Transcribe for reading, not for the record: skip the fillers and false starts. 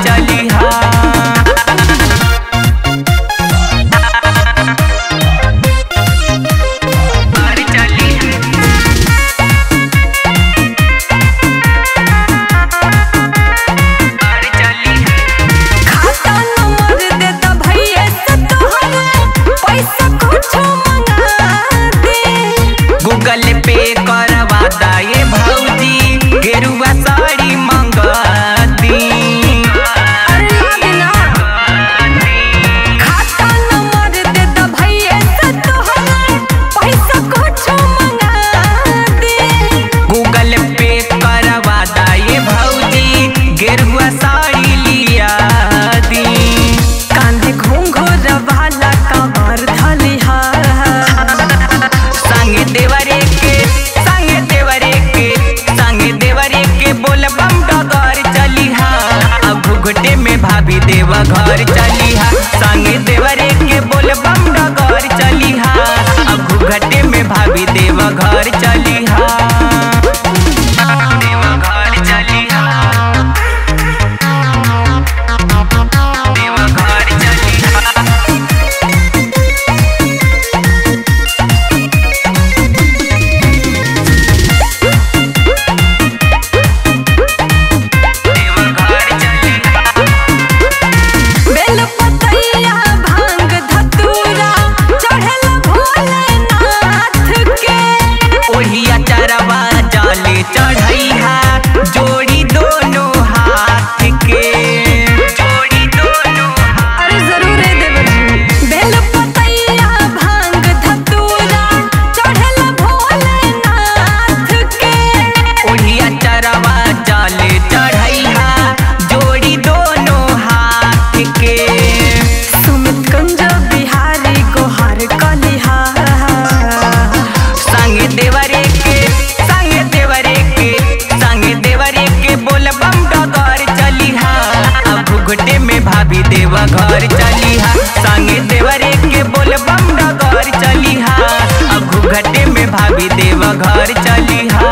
चली हा। गूगल पे करवा दाए भौजी गेरुआ साड़ी मंगा दी। खाता नंबर दे द भैया से तोहरा पैसा कुछ मंगा दे। गूगल पे करवा दाए भौजी गेरुआ साड़ी लिया दी। कांधे घूंघर वाला कमर धलिहा संगे देवरे के बोल बम डगर चली हा। अब घुघटे में भाभी देवा घर चली हा। संगे देवरे के बोल बम डगर चली हा। अब घुघटे में भाभी देवा घर चली हा। देवा घर चली हा। देवा घर चली हा। चढ़ैहा जोड़ी दोनों हाथ के। जोड़ी दोनों हाथ। अरे जरूर है देवर बेल पतैया भांग धतूरा चढ़ेला भोलेनाथ के। ओढ़िया चरवा जाले चढ़ैहा जोड़ी दोनों हाथ के। सुमित कुंज बिहारी गोहार कलिहा संगे देवरे के बोल बम डगर चली हा। अब घुघटे में भाभी देवा घर चली हा। संगे देवरे के बोल बम डगर चली हा। अब घुघटे में भाभी देवा घर चली हा।